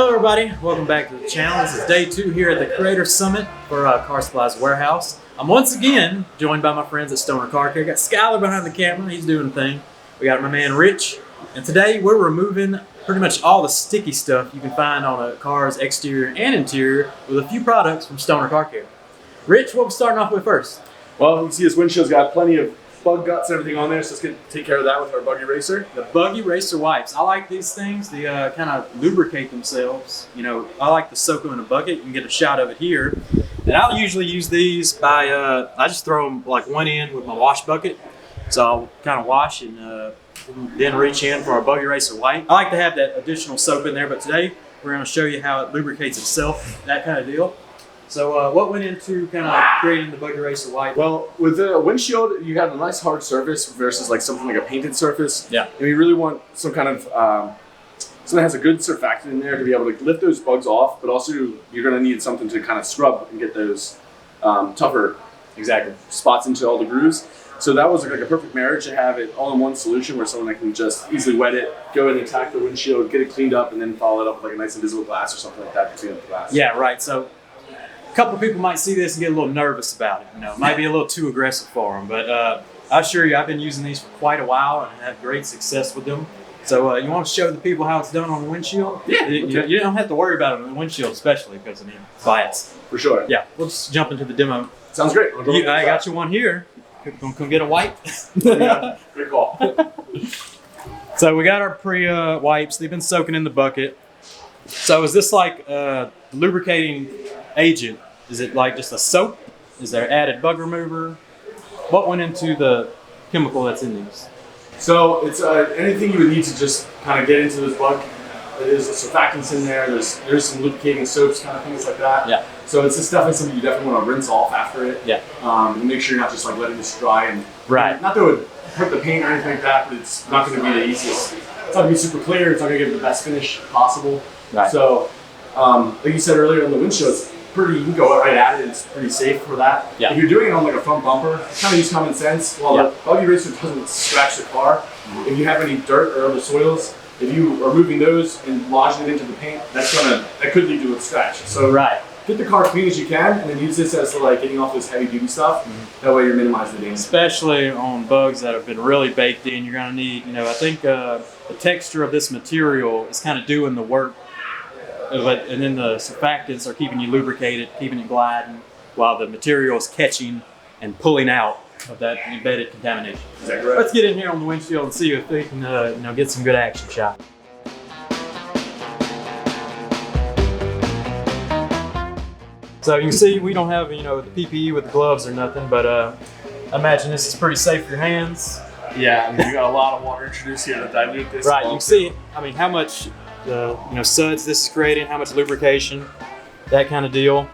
Hello everybody, welcome back to the channel. This is day 2 here at the Creator Summit for Car Supplies Warehouse. I'm once again joined by my friends at Stoner Car Care. Got Skyler behind the camera, he's doing a thing. We got my man Rich, and today we're removing pretty much all the sticky stuff you can find on a car's exterior and interior with a few products from Stoner Car Care. Rich, what we're starting off with first? Well, you can see this windshield's got plenty of bug guts and everything on there, so let's take care of that with our Bug Eraser. The Bug Eraser wipes. I like these things. They kind of lubricate themselves. You know, I like to soak them in a bucket. You can get a shot of it here. And I'll usually use these by, I just throw them like one in with my wash bucket. So I'll kind of wash and then reach in for our Bug Eraser wipe. I like to have that additional soap in there, but today we're going to show you how it lubricates itself, that kind of deal. So what went into kind of creating the Bug Eraser wipe? Well, with the windshield, you have a nice hard surface versus like something like a painted surface. Yeah. And you really want some kind of, something that has a good surfactant in there to be able to lift those bugs off, but also you're going to need something to kind of scrub and get those tougher spots into all the grooves. So that was like a perfect marriage to have it all in one solution where someone can just easily wet it, go in and attack the windshield, get it cleaned up, and then follow it up with like a nice invisible glass or something like that to clean up the glass. Yeah, right. So a couple of people might see this and get a little nervous about it. You know, it might be a little too aggressive for them, but I assure you, I've been using these for quite a while and had great success with them. So you want to show the people how it's done on the windshield? Yeah. You don't have to worry about it on the windshield, especially because I mean, glass. For sure. Yeah, we'll just jump into the demo. Sounds great. I got you one here. Come get a wipe. Yeah, great call. So we got our pre-wipes. They've been soaking in the bucket. So is this like lubricating agent? Is it like just a soap? Is there added bug remover? What went into the chemical that's in these? So it's anything you would need to just kind of get into this bug. There's surfactants in there. There's some lubricating soaps, kind of things like that. Yeah. So it's just definitely something you definitely want to rinse off after it. Yeah. And make sure you're not just like letting this dry and not that it would hurt the paint or anything like that, but it's not going to be the easiest. It's not going to be super clear. It's not going to give it the best finish possible. Right. So, like you said earlier on the windshield, it's pretty. You can go right at it. It's pretty safe for that. Yeah. If you're doing it on like a front bumper, kind of use common sense. While the Bug Eraser doesn't scratch the car, if you have any dirt or other soils, if you are moving those and lodging it into the paint, that could lead to a scratch. So get the car clean as you can, and then use this as like getting off this heavy duty stuff. That way you're minimizing the damage. Especially on bugs that have been really baked in, you're gonna need. You know, I think the texture of this material is kind of doing the work, and then the surfactants are keeping you lubricated, keeping it gliding, while the material is catching and pulling out of that embedded contamination. Exactly right. Let's get in here on the windshield and see if they can get some good action shot. So you can see we don't have the PPE with the gloves or nothing, but I imagine this is pretty safe for your hands. Yeah, I mean, we got a lot of water introduced here to dilute this. Right, you can see, I mean, how much suds this is creating, how much lubrication, that kind of deal.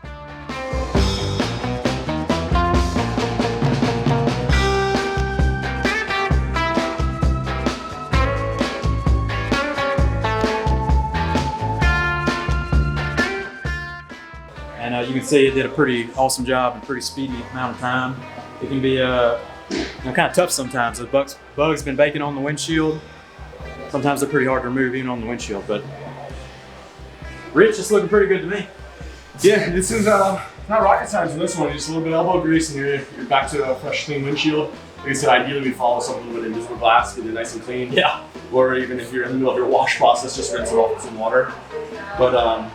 And you can see it did a pretty awesome job in a pretty speedy amount of time. It can be kind of tough sometimes. The bugs been baking on the windshield. Sometimes they're pretty hard to remove even on the windshield. But Rich, it's looking pretty good to me. Yeah, this is not rocket science on this one. Just a little bit of elbow grease and you're back to a fresh, clean windshield. Like I said, ideally we follow something with a little bit of invisible glass, get it nice and clean. Yeah. Or even if you're in the middle of your wash process, just rinse it off with some water. But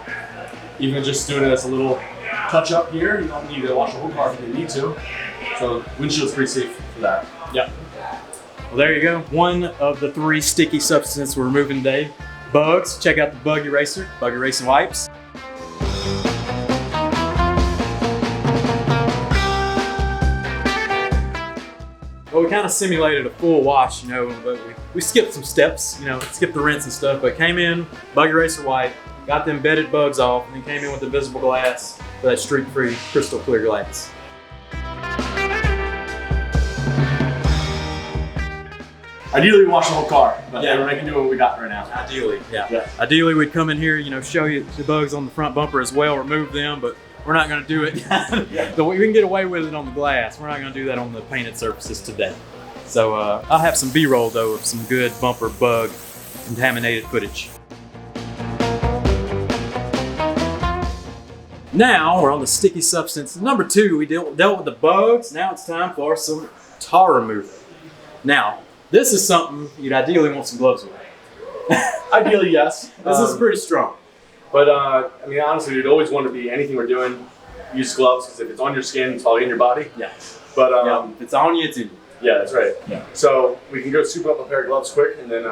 even just doing it as a little touch up here, you don't need to wash the whole car if you need to. So windshield's pretty safe for that. Yep. Well, there you go. One of the 3 sticky substances we're removing today. Bugs. Check out the Bug Eraser, Bug Erasing wipes. Well, we kind of simulated a full wash, but we skipped some steps, skipped the rinse and stuff, but came in, Bug Eraser wipe, got the embedded bugs off, and then came in with invisible glass for that streak-free, crystal clear glass. Ideally, we wash the whole car, but we're making do what we got right now. Ideally, yeah. Ideally, we'd come in here, show you the bugs on the front bumper as well, remove them, but we're not going to do it. So we can get away with it on the glass. We're not going to do that on the painted surfaces today. So I'll have some B-roll though of some good bumper bug contaminated footage. Now we're on the sticky substance. Number 2, we dealt with the bugs. Now it's time for some tar remover. Now, this is something you'd ideally want some gloves with. Ideally, yes. This is pretty strong. But I mean, honestly, you'd always want to be anything we're doing, use gloves, because if it's on your skin, it's probably in your body. Yeah. But if it's on you, it's in you. Yeah, that's right. Yeah. So we can go soup up a pair of gloves quick and then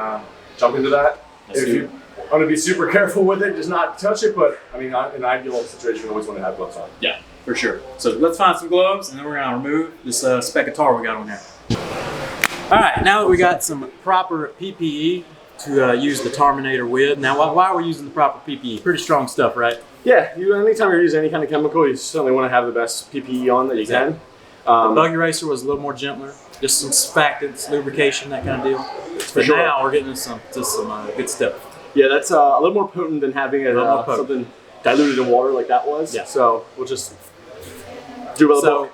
jump into that. If you want to be super careful with it, just not touch it. But I mean, in an ideal situation, you always want to have gloves on. Yeah, for sure. So let's find some gloves, and then we're gonna remove this speck of tar we got on there. All right, now that we got some proper PPE to use the Tarminator with. Now, why are we using the proper PPE? Pretty strong stuff, right? Yeah, anytime you're using any kind of chemical, you certainly want to have the best PPE on that you can. The bug eraser was a little more gentler, just some surfactants, lubrication, that kind of deal. But sure. now we're getting some good stuff. Yeah, that's a little more potent than having something diluted in water like that was. Yeah. So we'll just do a little.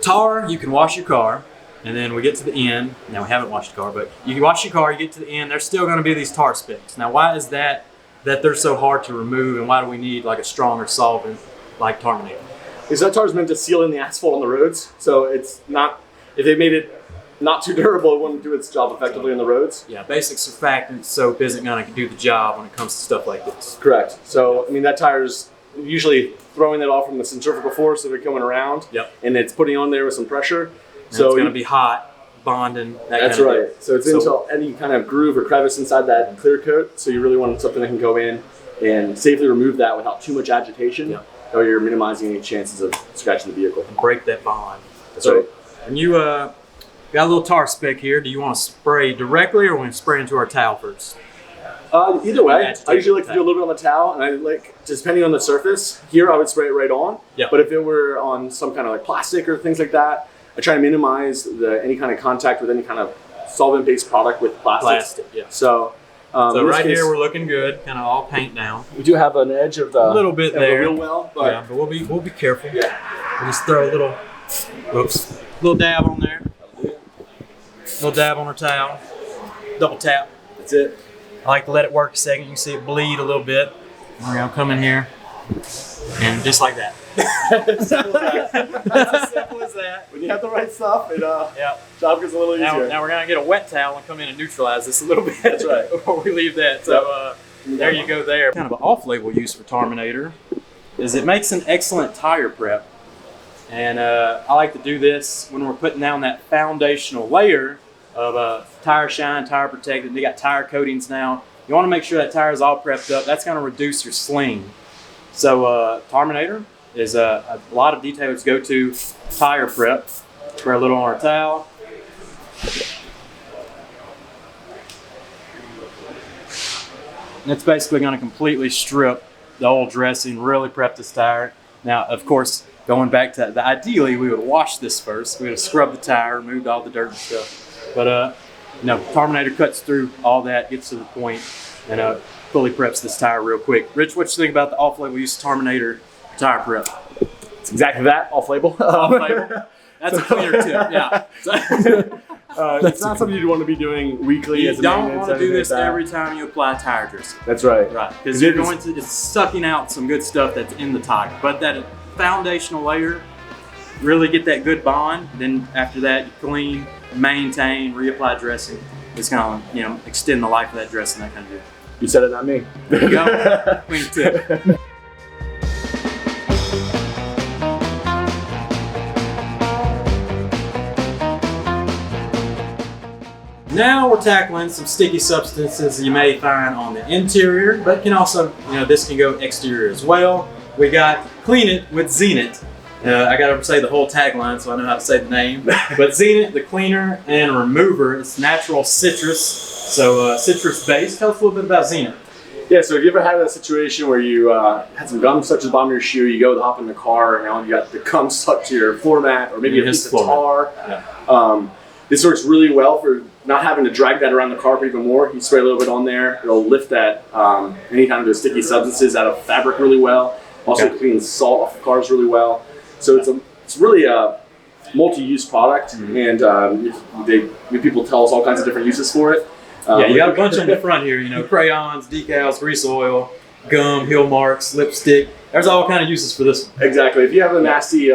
Tar, you can wash your car. And then we get to the end. Now we haven't washed the car, but you can wash your car, you get to the end, there's still gonna be these tar specks. Now why is that they're so hard to remove, and why do we need like a stronger solvent like Tarminator? Because that tar is meant to seal in the asphalt on the roads. So it's not, if they made it not too durable, it wouldn't do its job effectively on the roads. Yeah, basic surfactant soap isn't gonna do the job when it comes to stuff like this. Correct. So, I mean, that tire's usually throwing it off from the centrifugal force that they're coming around. Yep. And it's putting on there with some pressure. So it's going to be hot, bonding. That's right. So it's into any kind of groove or crevice inside that clear coat. So you really want something that can go in and safely remove that without too much agitation, or you're minimizing any chances of scratching the vehicle. And break that bond. That's right. And you got a little tar speck here. Do you want to spray directly, or want to spray into our towel first? Either way. I usually like to do a little bit on the towel, and I like, just depending on the surface. Here, I would spray it right on. Yeah. But if it were on some kind of like plastic or things like that, I try to minimize any kind of contact with any kind of solvent-based product with plastic. Yeah. So, right here we're looking good, kind of all paint down. We do have an edge of the a little bit there, real well, but but we'll be careful. Yeah. We'll just throw a little dab on there, little dab on our towel, double tap. That's it. I like to let it work a second. You can see it bleed a little bit. We're gonna come in here, and just like that. As simple as that. When you have the right stuff, it job gets a little easier. Now we're gonna get a wet towel and come in and neutralize this a little bit. That's right. Before we leave that. So there you go. There. Kind of an off-label use for Tarminator is it makes an excellent tire prep, and I like to do this when we're putting down that foundational layer of tire shine, tire protected. They got tire coatings now. You want to make sure that tire is all prepped up. That's going to reduce your sling. So Tarminator is a lot of detailers go to tire prep. Spray a little on our towel. And it's basically going to completely strip the old dressing, really prep this tire. Now, of course, going back to that, ideally we would wash this first. We would have scrubbed the tire, removed all the dirt and stuff. But Tarminator cuts through all that, gets to the point, and fully preps this tire real quick. Rich, what you think about the off-label use of Tarminator tire prep? It's exactly that, off-label. Off-label. That's a clear tip, yeah. It's not something you'd want to be doing weekly. You don't want to do this every time you apply tire dressing. That's right. Right, because it's sucking out some good stuff that's in the tire. But that foundational layer, really get that good bond. Then after that, you clean, maintain, reapply dressing. It's going to extend the life of that dressing, that kind of deal. You said it, not me. There you go. Clean tip. Now we're tackling some sticky substances you may find on the interior, but can also, this can go exterior as well. We got Clean It with Zenit. I got to say the whole tagline so I know how to say the name. But Zenit, the cleaner and remover, it's natural citrus, so citrus based. Tell us a little bit about Zenit. Yeah, so have you ever had a situation where you had some gum stuck to the bottom of your shoe, you go to hop in the car, and now you got the gum stuck to your floor mat, or maybe a piece of tar. Yeah. This works really well for not having to drag that around the carpet even more. You spray a little bit on there, it'll lift that any kind of those sticky substances out of fabric really well. Also cleans salt off the cars really well. So it's really a multi-use product, and people tell us all kinds of different uses for it. You got a bunch on the front here, crayons, decals, grease oil. gum, heel marks, lipstick. There's all kind of uses for this one. Exactly. If you have a nasty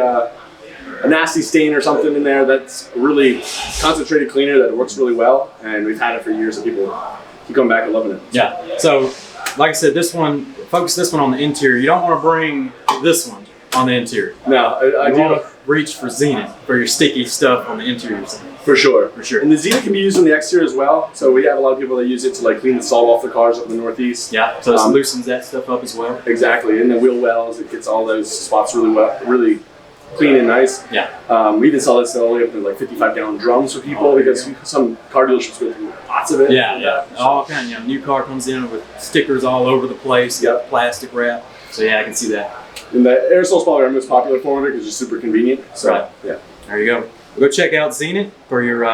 stain or something in there, that's a really concentrated cleaner that works really well, and we've had it for years, and people keep coming back and loving it. Yeah. So, like I said, focus this one on the interior. You don't want to bring this one on the interior. No, I You do. want to reach for Zenit for your sticky stuff on the interior side. For sure. For sure. And the Zenit can be used on the exterior as well. So we have a lot of people that use it to like clean the salt off the cars up in the Northeast. Yeah. So this loosens that stuff up as well. Exactly. And the wheel wells, it gets all those spots really clean and nice. Yeah. We even sell this all the way up to like 55-gallon drums for people because some car dealerships go through lots of it. Yeah. All kind. New car comes in with stickers all over the place. Yep. Plastic wrap. So yeah, I can see that. And the aerosol spotter are most popular for it because it's super convenient. So Right. yeah. There you go. Go check out Zenit for your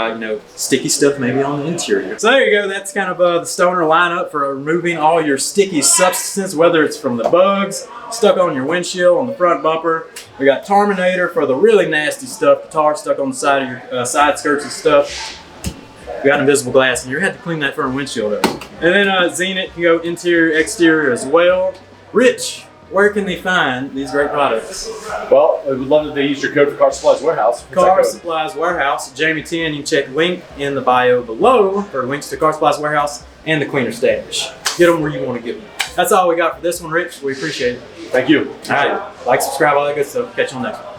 sticky stuff maybe on the interior. So there you go. That's kind of the Stoner lineup for removing all your sticky substances, whether it's from the bugs stuck on your windshield, on the front bumper. We got Terminator for the really nasty stuff, the tar stuck on the side of your side skirts and stuff. We got Invisible Glass, and you had to clean that front windshield up. And then Zenit can go interior, exterior as well. Rich, where can they find these great products? Well, I would love that they use your code for Car Supplies Warehouse. What's that Car code? Supplies Warehouse, Jamie 10. You can check link in the bio below for links to Car Supplies Warehouse and the Cleaner Stash. Get them where you want to get them. That's all we got for this one, Rich. We appreciate it. Thank you. All right. Like, subscribe, all that good stuff. Catch you on the next one.